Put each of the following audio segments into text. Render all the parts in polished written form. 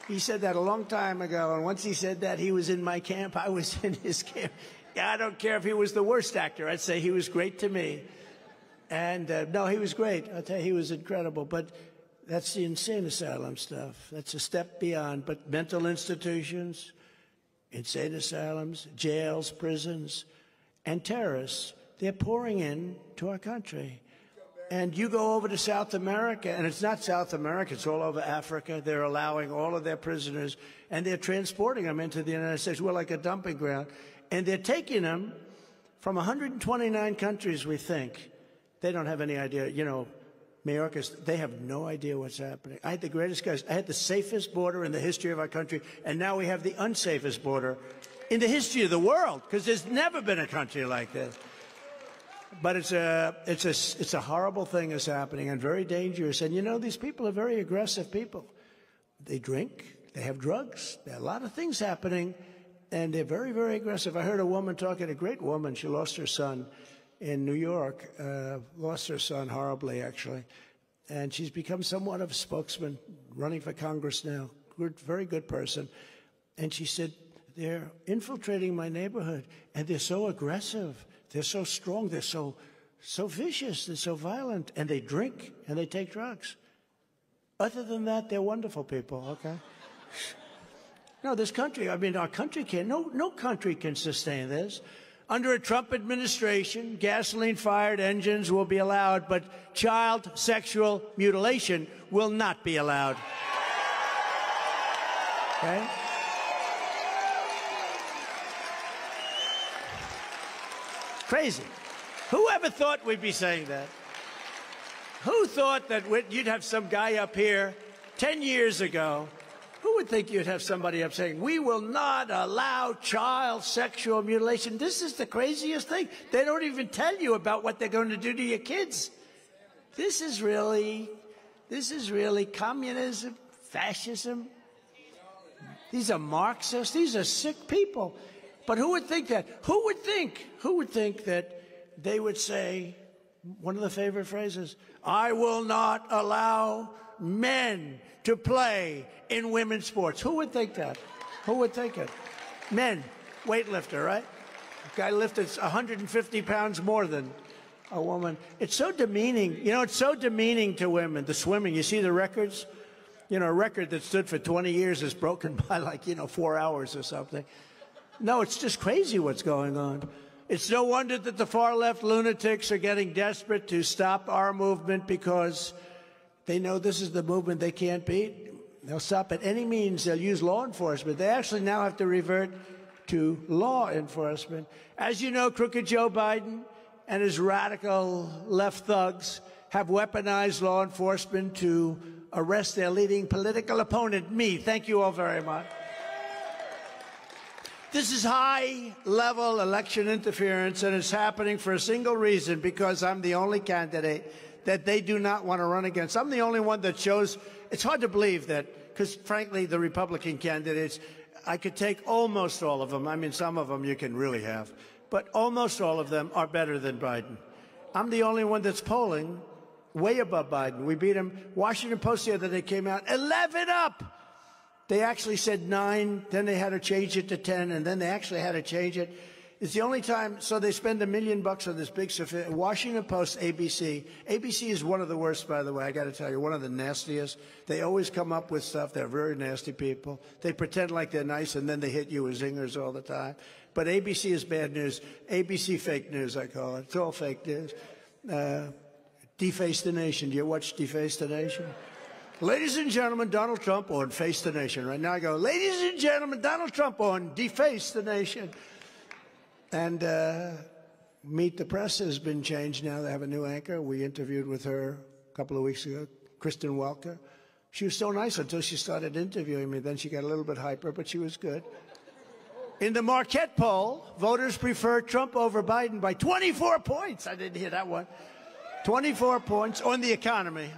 He said that a long time ago, and once he said that, he was in my camp. I was in his camp. Yeah, I don't care if he was the worst actor. I'd say he was great to me. And no, he was great. I'll tell you, he was incredible. But that's the insane asylum stuff. That's a step beyond. But mental institutions, insane asylums, jails, prisons, and terrorists, they're pouring in to our country. And you go over to South America, and it's not South America, it's all over Africa. They're allowing all of their prisoners, and they're transporting them into the United States. We're like a dumping ground. And they're taking them from 129 countries, we think. They don't have any idea. You know, Mayorkas, they have no idea what's happening. I had the greatest guys. I had the safest border in the history of our country, and now we have the unsafest border in the history of the world, because there's never been a country like this. But it's a horrible thing that's happening and very dangerous. And, you know, these people are very aggressive people. They drink. They have drugs. There are a lot of things happening, and they're very, very aggressive. I heard a woman talking, a great woman. She lost her son in New York, lost her son horribly, actually. And she's become somewhat of a spokesman, running for Congress now. Good, very good person. And she said, they're infiltrating my neighborhood, and they're so aggressive. They're so strong, they're so vicious, they're so violent, and they drink and they take drugs. Other than that, they're wonderful people, okay? No, this country, I mean, our country can't, no country can sustain this. Under a Trump administration, gasoline-fired engines will be allowed, but child sexual mutilation will not be allowed. Okay? Crazy. Who ever thought we'd be saying that? Who thought that you'd have some guy up here 10 years ago? Who would think you'd have somebody up saying, we will not allow child sexual mutilation? This is the craziest thing. They don't even tell you about what they're going to do to your kids. This is really communism, fascism. These are Marxists. These are sick people. But who would think that? Who would think that they would say, one of the favorite phrases, I will not allow men to play in women's sports. Who would think that? Who would think it? Men, weightlifter, right? A guy lifted 150 pounds more than a woman. It's so demeaning. You know, it's so demeaning to women. The swimming, you see the records? You know, a record that stood for 20 years is broken by 4 hours or something. No, it's just crazy what's going on. It's no wonder that the far-left lunatics are getting desperate to stop our movement, because they know this is the movement they can't beat. They'll stop at any means. They'll use law enforcement. They actually now have to revert to law enforcement. As you know, crooked Joe Biden and his radical left thugs have weaponized law enforcement to arrest their leading political opponent, me. Thank you all very much. This is high-level election interference, and it's happening for a single reason, because I'm the only candidate that they do not want to run against. I'm the only one that shows. It's hard to believe that, because, frankly, the Republican candidates, I could take almost all of them. I mean, some of them you can really have. But almost all of them are better than Biden. I'm the only one that's polling way above Biden. We beat him. Washington Post the other day came out 11 up. They actually said 9, then they had to change it to 10, and then they actually had to change it. It's the only time, so they spend $1 million on this big Washington Post, ABC. ABC is one of the worst, by the way, I got to tell you, one of the nastiest. They always come up with stuff. They're very nasty people. They pretend like they're nice, and then they hit you with zingers all the time. But ABC is bad news. ABC fake news, I call it. It's all fake news. Deface the Nation. Do you watch Deface the Nation? Ladies and gentlemen, Donald Trump on Face the Nation. Right now I go, ladies and gentlemen, Donald Trump on Deface the Nation. And Meet the Press has been changed now. They have a new anchor. We interviewed with her a couple of weeks ago, Kristen Welker. She was so nice until she started interviewing me. Then she got a little bit hyper, but she was good. In the Marquette poll, voters prefer Trump over Biden by 24 points. I didn't hear that one. 24 points on the economy.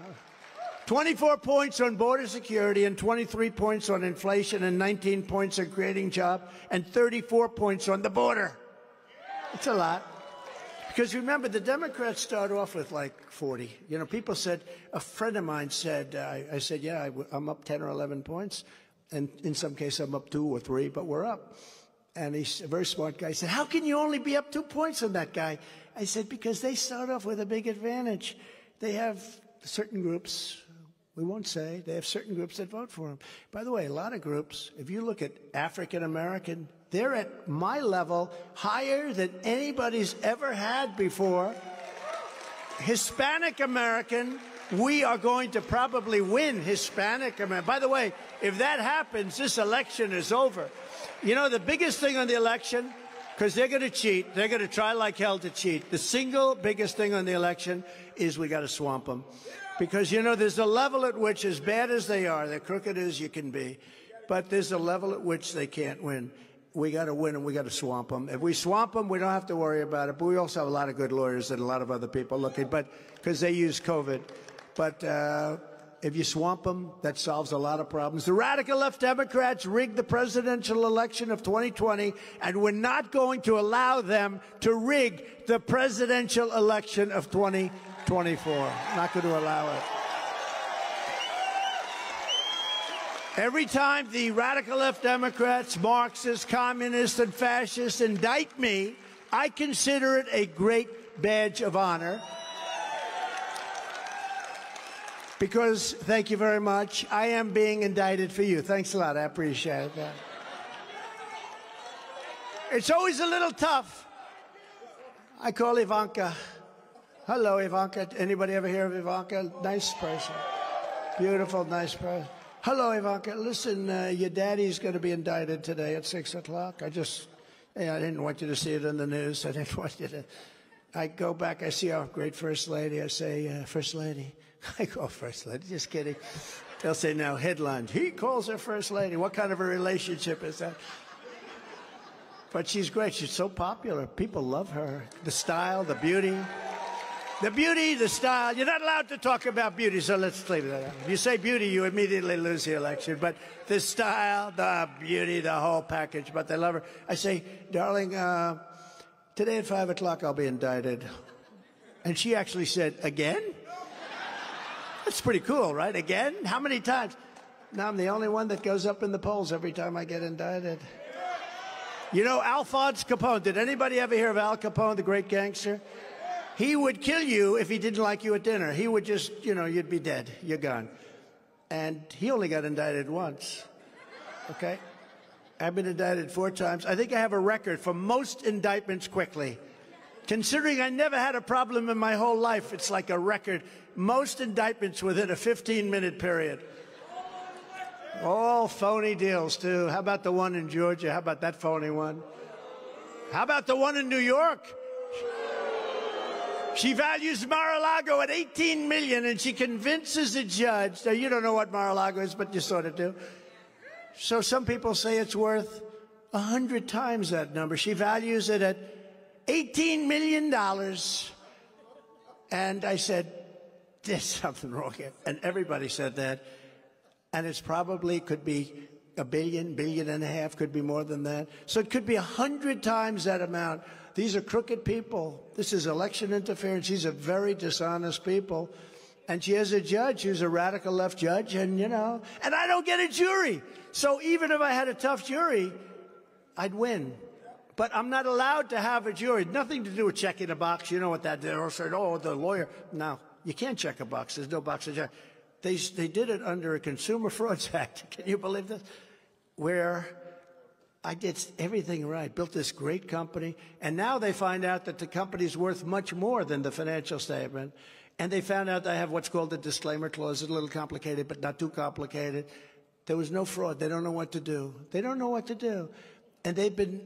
24 points on border security, and 23 points on inflation, and 19 points on creating jobs, and 34 points on the border. It's a lot. Because remember, the Democrats start off with like 40. You know, people said, a friend of mine said, I said, yeah, I'm up 10 or 11 points. And in some cases, I'm up 2 or 3, but we're up. And he's a very smart guy. He said, how can you only be up 2 points on that guy? I said, because they start off with a big advantage. They have certain groups, we won't say, they have certain groups that vote for him. By the way, a lot of groups, if you look at African American, they're at my level, higher than anybody's ever had before. Hispanic American, we are going to probably win Hispanic American. By the way, if that happens, this election is over. You know, the biggest thing on the election, because they're going to cheat, they're going to try like hell to cheat. The single biggest thing on the election is we got to swamp them. Because, you know, there's a level at which, as bad as they are, they're crooked as you can be, but there's a level at which they can't win. We got to win and we got to swamp them. If we swamp them, we don't have to worry about it. But we also have a lot of good lawyers and a lot of other people looking, but because they use COVID. But if you swamp them, that solves a lot of problems. The radical left Democrats rigged the presidential election of 2020, and we're not going to allow them to rig the presidential election of 2024. Not going to allow it. Every time the radical left Democrats, Marxists, communists, and fascists indict me, I consider it a great badge of honor. Because, thank you very much, I am being indicted for you. Thanks a lot. I appreciate that. It's always a little tough. I call Ivanka. Hello, Ivanka. Anybody ever hear of Ivanka? Nice person. Beautiful, nice person. Hello, Ivanka. Listen, your daddy's going to be indicted today at 6 o'clock. I didn't want you to see it in the news. I didn't want you to. I go back, I see our great First Lady. I say, First Lady. I call First Lady. Just kidding. They'll say, now, headline. He calls her First Lady. What kind of a relationship is that? But she's great. She's so popular. People love her. The style, the beauty. The beauty, the style. You're not allowed to talk about beauty, so let's leave that out. If you say beauty, you immediately lose the election. But the style, the beauty, the whole package. But they love her. I say, darling, today at 5 o'clock I'll be indicted. And she actually said, again? That's pretty cool, right? Again? How many times? Now I'm the only one that goes up in the polls every time I get indicted. You know, Alphonse Capone. Did anybody ever hear of Al Capone, the great gangster? He would kill you if he didn't like you at dinner. He would just, you know, you'd be dead. You're gone. And he only got indicted once. Okay? I've been indicted 4 times. I think I have a record for most indictments quickly. Considering I never had a problem in my whole life, it's like a record. Most indictments within a 15-minute period. All phony deals, too. How about the one in Georgia? How about that phony one? How about the one in New York? She values Mar-a-Lago at $18 million, and she convinces a judge. Now, you don't know what Mar-a-Lago is, but you sort of do. So some people say it's worth 100 times that number. She values it at $18 million. And I said, there's something wrong here. And everybody said that. And it's probably could be $1 billion, $1.5 billion, could be more than that. So it could be 100 times that amount. These are crooked people. This is election interference. These are very dishonest people. And she has a judge who's a radical left judge, and, you know, and I don't get a jury. So even if I had a tough jury, I'd win. But I'm not allowed to have a jury. Nothing to do with checking a box. You know what that did? Or said, oh, the lawyer. No, you can't check a box. There's no box to check. They did it under a Consumer Frauds Act. Can you believe this? Where I did everything right, built this great company, and now they find out that the company's worth much more than the financial statement. And they found out I have what's called a disclaimer clause. It's a little complicated, but not too complicated. There was no fraud. They don't know what to do. They don't know what to do. And they've been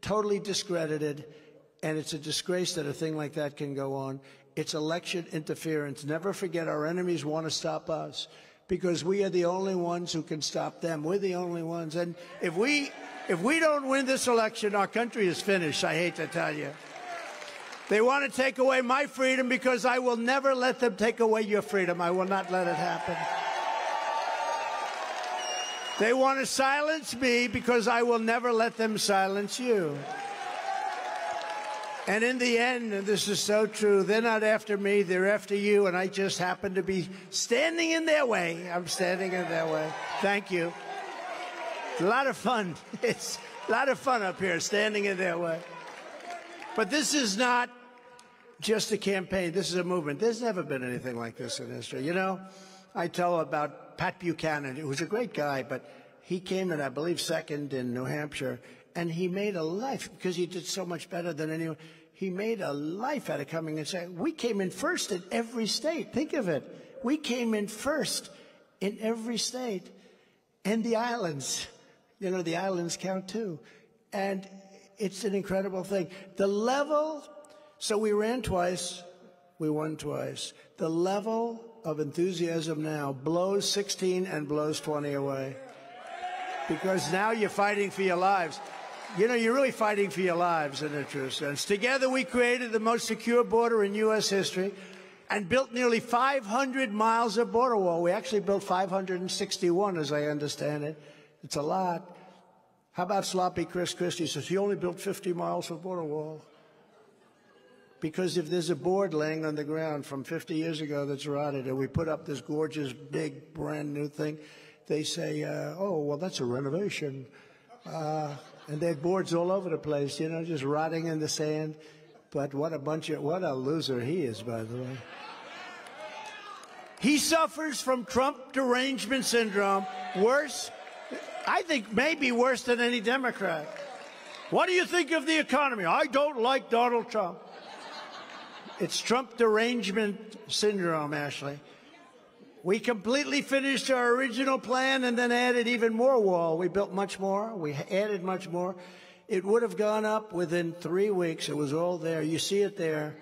totally discredited, and it's a disgrace that a thing like that can go on. It's election interference. Never forget, our enemies want to stop us because we are the only ones who can stop them. We're the only ones. And if we don't win this election, our country is finished, I hate to tell you. They want to take away my freedom because I will never let them take away your freedom. I will not let it happen. They want to silence me because I will never let them silence you. And in the end, and this is so true, they're not after me, they're after you, and I just happen to be standing in their way. I'm standing in their way. Thank you. a lot of fun. It's a lot of fun up here, standing in their way. But this is not just a campaign. This is a movement. There's never been anything like this in history. You know, I tell about Pat Buchanan, who was a great guy, but he came in, I believe, second in New Hampshire, and he made a life because he did so much better than anyone. He made a life out of coming and saying, we came in first in every state. Think of it. We came in first in every state. And the islands. You know, the islands count too. And it's an incredible thing. The level, so we ran twice, we won twice. The level of enthusiasm now blows 16 and blows 20 away. Because now you're fighting for your lives. You know, you're really fighting for your lives in a true sense. Together we created the most secure border in U.S. history and built nearly 500 miles of border wall. We actually built 561, as I understand it. It's a lot. How about sloppy Chris Christie? Says he only built 50 miles of border wall. Because if there's a board laying on the ground from 50 years ago that's rotted, and we put up this gorgeous, big, brand new thing, they say, oh, well, that's a renovation. And they had boards all over the place, you know, just rotting in the sand. But what a loser he is, by the way. He suffers from Trump derangement syndrome, worse, I think maybe worse than any Democrat. What do you think of the economy? I don't like Donald Trump. It's Trump derangement syndrome, Ashley. We completely finished our original plan and then added even more wall. We built much more. We added much more. It would have gone up within 3 weeks. It was all there. You see it there.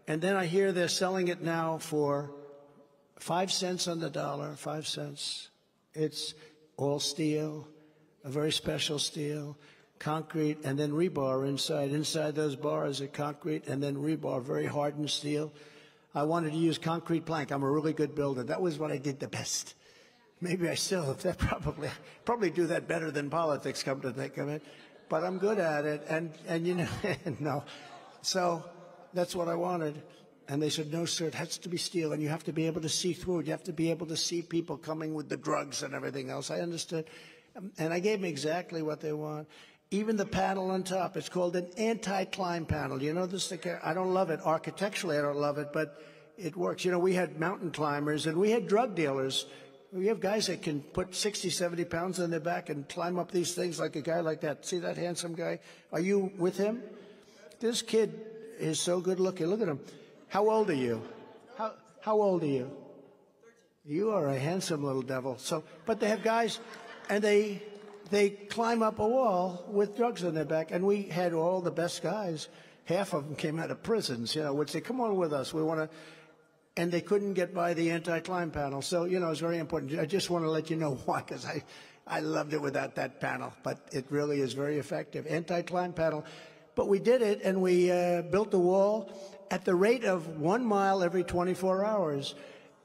And then I hear they're selling it now for 5 cents on the dollar, 5 cents. It's all steel, a very special steel, concrete, and then rebar inside. Inside those bars are concrete and then rebar, very hardened steel. I wanted to use concrete plank. I'm a really good builder. That was what I did the best. Maybe I still have that probably do that better than politics, come to think of it. But I'm good at it, and you know, no. So that's what I wanted. And they said, no, sir, it has to be steel, and you have to be able to see through it. You have to be able to see people coming with the drugs and everything else. I understood. And I gave them exactly what they want. Even the panel on top, it's called an anti-climb panel. You know this? I don't love it. Architecturally, I don't love it, but it works. You know, we had mountain climbers, and we had drug dealers. We have guys that can put 60, 70 pounds on their back and climb up these things like a guy like that. See that handsome guy? Are you with him? This kid is so good looking. Look at him. How old are you? How old are you? 13. You are a handsome little devil. So, but they have guys, and they climb up a wall with drugs on their back, and we had all the best guys. Half of them came out of prisons, you know, would say, come on with us. We want to, and they couldn't get by the anti-climb panel. So, you know, it's very important. I just want to let you know why, because I loved it without that panel, but it really is very effective. Anti-climb panel. But we did it, and we built the wall at the rate of 1 mile every 24 hours.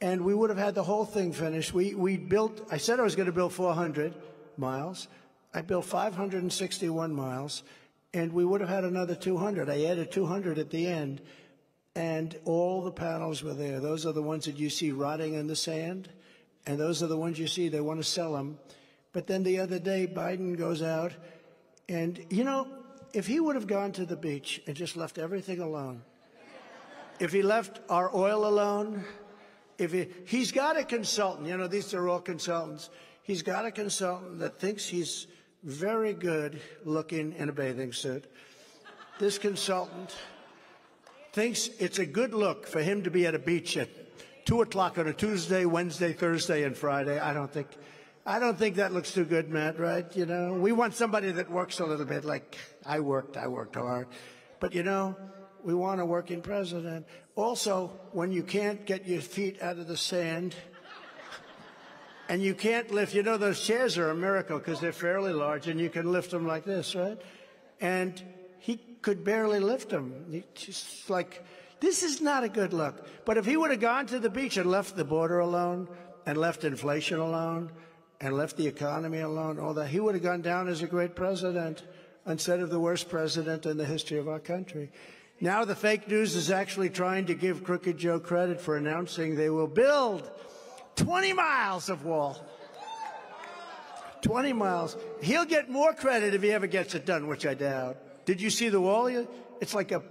And we would have had the whole thing finished. We built, I said I was going to build 400 miles. I built 561 miles, and we would have had another 200. I added 200 at the end, and all the panels were there. Those are the ones that you see rotting in the sand, and those are the ones you see they want to sell them. But then the other day, Biden goes out, and, you know, if he would have gone to the beach and just left everything alone, if he left our oil alone, he's got a consultant, you know, these are all consultants. He's got a consultant that thinks he's very good looking in a bathing suit. This consultant thinks it's a good look for him to be at a beach at 2 o'clock on a Tuesday, Wednesday, Thursday, and Friday. I don't think that looks too good, Matt, right? You know, we want somebody that works a little bit like I worked hard. But, you know, we want a working president. Also, when you can't get your feet out of the sand, and you can't lift, you know, those chairs are a miracle because they're fairly large, and you can lift them like this, right? And he could barely lift them. Just like, this is not a good look. But if he would have gone to the beach and left the border alone, and left inflation alone, and left the economy alone, all that, he would have gone down as a great president instead of the worst president in the history of our country. Now the fake news is actually trying to give Crooked Joe credit for announcing they will build 20 miles of wall. 20 miles. He'll get more credit if he ever gets it done, which I doubt. Did you see the wall? It's like a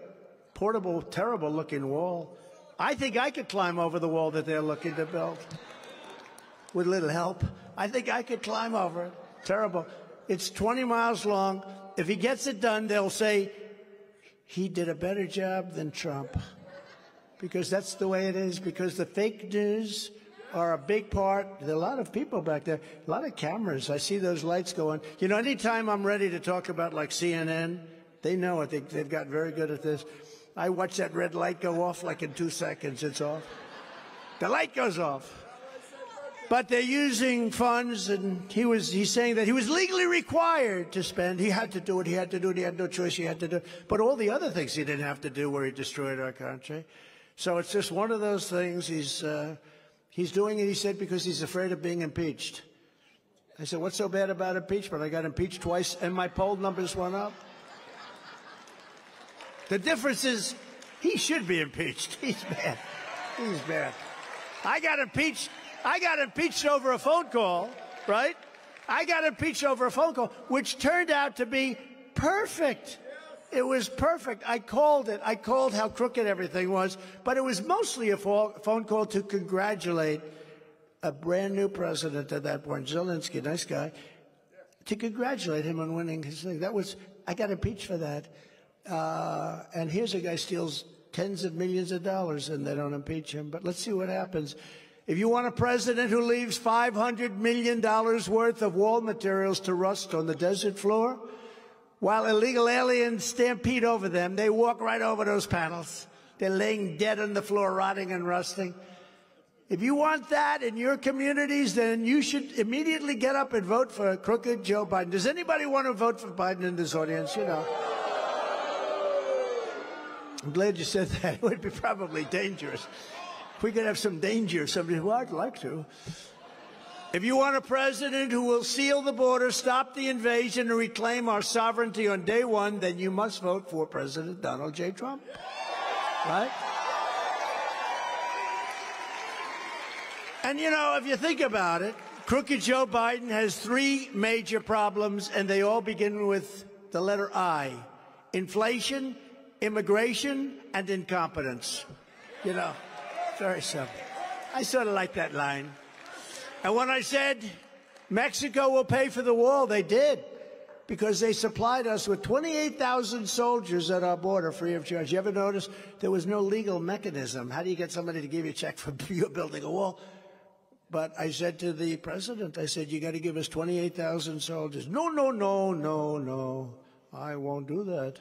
portable, terrible-looking wall. I think I could climb over the wall that they're looking to build with a little help. I think I could climb over it. Terrible. It's 20 miles long. If he gets it done, they'll say he did a better job than Trump. Because that's the way it is. Because the fake news are a big part. There are a lot of people back there, a lot of cameras. I see those lights going. You know, anytime I'm ready to talk about, like, CNN, they know it. They've got very good at this. I watch that red light go off like in 2 seconds. It's off. The light goes off. But they're using funds, and he's saying that he was legally required to spend. He had to do it. He had to do it. He had no choice. He had to do it. But all the other things he didn't have to do where he destroyed our country. So it's just one of those things. He's doing it, he said, because he's afraid of being impeached. I said, what's so bad about impeachment? I got impeached twice, and my poll numbers went up. The difference is he should be impeached. He's bad. He's bad. I got impeached over a phone call, right? I got impeached over a phone call, which turned out to be perfect. It was perfect. I called it. I called how crooked everything was, but it was mostly a phone call to congratulate a brand new president at that point, Zelensky, nice guy, to congratulate him on winning his thing. I got impeached for that. And here's a guy steals tens of millions of dollars and they don't impeach him. But let's see what happens. If you want a president who leaves $500 million worth of wall materials to rust on the desert floor, while illegal aliens stampede over them, they walk right over those panels. They're laying dead on the floor, rotting and rusting. If you want that in your communities, then you should immediately get up and vote for crooked Joe Biden. Does anybody want to vote for Biden in this audience? You know. I'm glad you said that. It would be probably dangerous. If we could have some danger, somebody, well, I'd like to. If you want a president who will seal the border, stop the invasion, and reclaim our sovereignty on day one, then you must vote for President Donald J. Trump. Right? And, you know, if you think about it, crooked Joe Biden has 3 major problems, and they all begin with the letter I. Inflation, immigration, and incompetence. You know, very simple. I sort of like that line. And when I said Mexico will pay for the wall, they did, because they supplied us with 28,000 soldiers at our border free of charge. You ever notice there was no legal mechanism? How do you get somebody to give you a check for you building a wall? But I said to the president, I said, you got to give us 28,000 soldiers. No, no, no, no, no. I won't do that.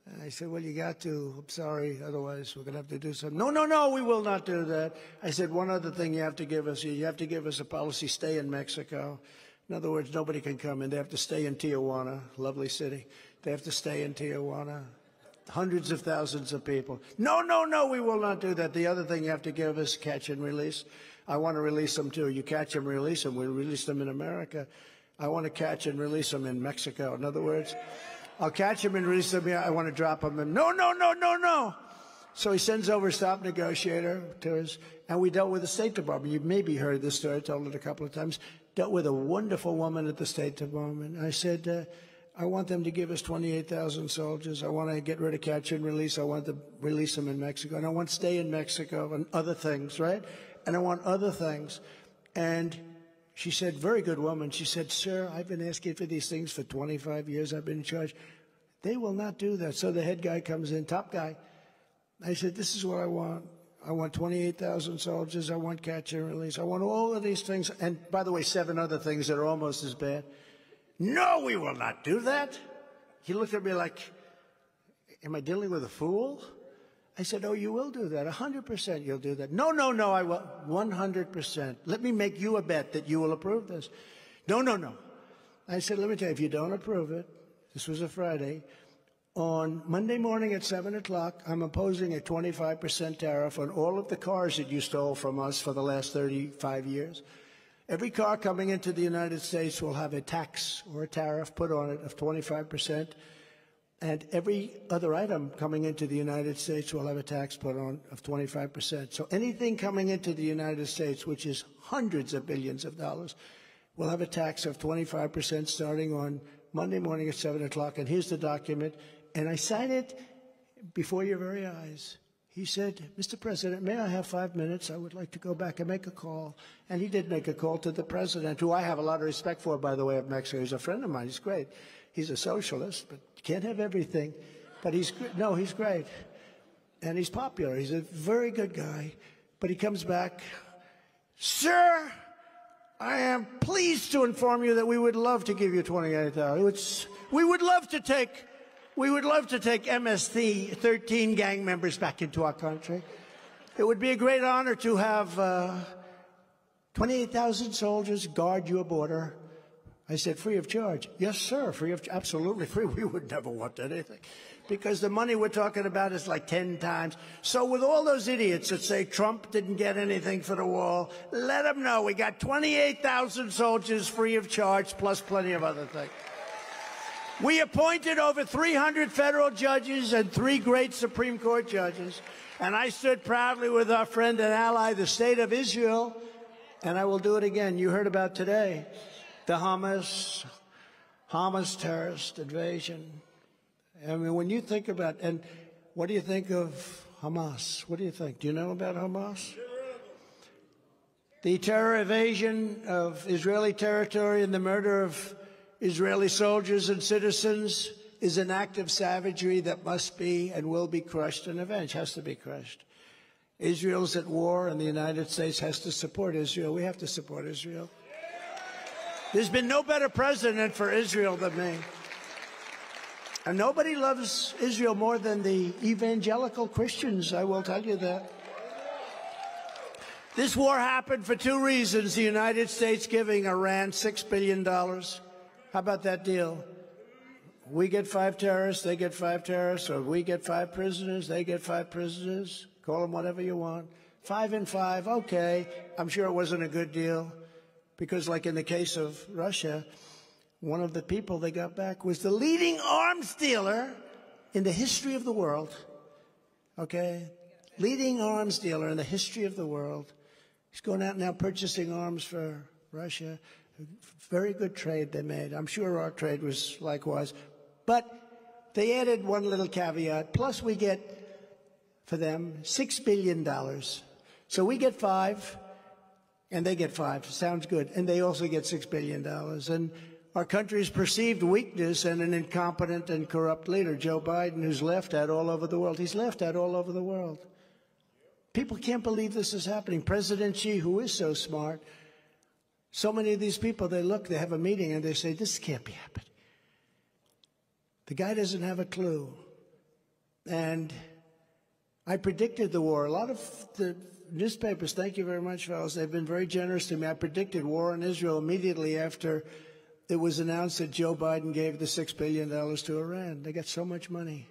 And I said, well, you got to. I'm sorry. Otherwise, we're going to have to do something. No, no, no, we will not do that. I said, one other thing you have to give us. You have to give us a policy, stay in Mexico. In other words, nobody can come in. They have to stay in Tijuana, lovely city. They have to stay in Tijuana. Hundreds of thousands of people. No, no, no, we will not do that. The other thing you have to give us, catch and release. I want to release them, too. You catch them, release them. We release them in America. I want to catch and release them in Mexico. In other words, I'll catch him and release him here. I want to drop him. And no, no, no, no, no. So he sends over a stop negotiator to us, and we dealt with the State Department. You maybe heard this story. I told it a couple of times. Dealt with a wonderful woman at the State Department. I said, I want them to give us 28,000 soldiers. I want to get rid of catch and release. I want to release them in Mexico. And I want to stay in Mexico and other things, right? And I want other things. And she said, very good woman. She said, sir, I've been asking for these things for 25 years. I've been in charge. They will not do that. So the head guy comes in, top guy. I said, this is what I want. I want 28,000 soldiers. I want catch and release. I want all of these things. And by the way, 7 other things that are almost as bad. No, we will not do that. He looked at me like, am I dealing with a fool? I said, oh, you will do that. 100% you'll do that. No, no, no, I will. 100%. Let me make you a bet that you will approve this. No, no, no. I said, let me tell you, if you don't approve it, this was a Friday, on Monday morning at 7 o'clock, I'm imposing a 25% tariff on all of the cars that you stole from us for the last 35 years. Every car coming into the United States will have a tax or a tariff put on it of 25%. And every other item coming into the United States will have a tax put on of 25%. So anything coming into the United States, which is hundreds of billions of dollars, We'll have a tax of 25% starting on Monday morning at 7 o'clock. And here's the document. And I signed it before your very eyes. He said, Mr. President, may I have 5 minutes? I would like to go back and make a call. And he did make a call to the president, who I have a lot of respect for, by the way, of Mexico. He's a friend of mine. He's great. He's a socialist, but you can't have everything. But he's great. And he's popular. He's a very good guy. But he comes back, sir, I am pleased to inform you that we would love to give you $28,000. We would love to take MS-13 gang members back into our country. It would be a great honor to have 28,000 soldiers guard your border. I said, free of charge. Yes, sir, absolutely free. We would never want anything. Because the money we're talking about is like 10 times. So with all those idiots that say Trump didn't get anything for the wall, let them know we got 28,000 soldiers free of charge, plus plenty of other things. We appointed over 300 federal judges and 3 great Supreme Court judges. And I stood proudly with our friend and ally, the State of Israel. And I will do it again. You heard about today, the Hamas terrorist invasion. I mean, when you think about, and what do you think of Hamas? What do you think? Do you know about Hamas? The terror invasion of Israeli territory and the murder of Israeli soldiers and citizens is an act of savagery that must be and will be crushed and avenged, has to be crushed. Israel's at war, and the United States has to support Israel. We have to support Israel. There's been no better president for Israel than me. And nobody loves Israel more than the evangelical Christians, I will tell you that. This war happened for 2 reasons. The United States giving Iran $6 billion. How about that deal? We get 5 terrorists, they get 5 terrorists, or we get 5 prisoners, they get 5 prisoners. Call them whatever you want. 5 and 5, okay. I'm sure it wasn't a good deal. Because like in the case of Russia, one of the people they got back was the leading arms dealer in the history of the world. Okay? Leading arms dealer in the history of the world. He's going out now purchasing arms for Russia. Very good trade they made. I'm sure our trade was likewise. But they added one little caveat. Plus we get, for them, $6 billion. So we get 5, and they get 5. Sounds good. And they also get $6 billion. And our country's perceived weakness and an incompetent and corrupt leader, Joe Biden, who's laughed at all over the world. He's laughed at all over the world. People can't believe this is happening. President Xi, who is so smart, so many of these people, they have a meeting and they say, this can't be happening. The guy doesn't have a clue. And I predicted the war. A lot of the newspapers, thank you very much, fellas, they've been very generous to me. I predicted war in Israel immediately after it was announced that Joe Biden gave the $6 billion to Iran. They got so much money.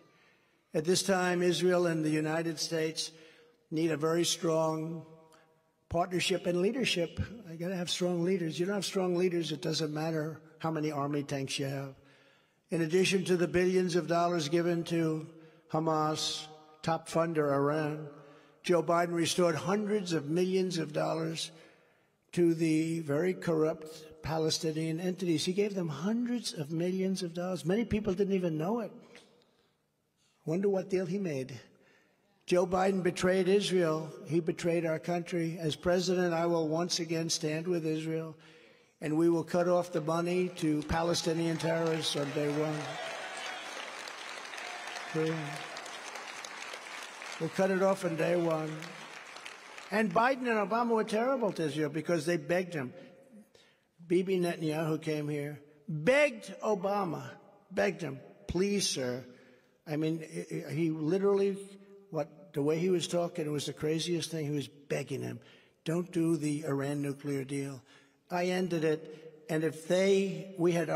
At this time, Israel and the United States need a very strong partnership and leadership. I got to have strong leaders. You don't have strong leaders, it doesn't matter how many army tanks you have. In addition to the billions of dollars given to Hamas, top funder Iran, Joe Biden restored hundreds of millions of dollars to the very corrupt Palestinian entities. He gave them hundreds of millions of dollars. Many people didn't even know it. Wonder what deal he made. Joe Biden betrayed Israel. He betrayed our country. As president, I will once again stand with Israel, and we will cut off the money to Palestinian terrorists on day one. We'll cut it off on day one. And Biden and Obama were terrible to Israel because they begged him. Bibi Netanyahu came here, begged Obama, begged him, please, sir. I mean, he literally, the way he was talking, it was the craziest thing. He was begging him, don't do the Iran nuclear deal. I ended it, and if we had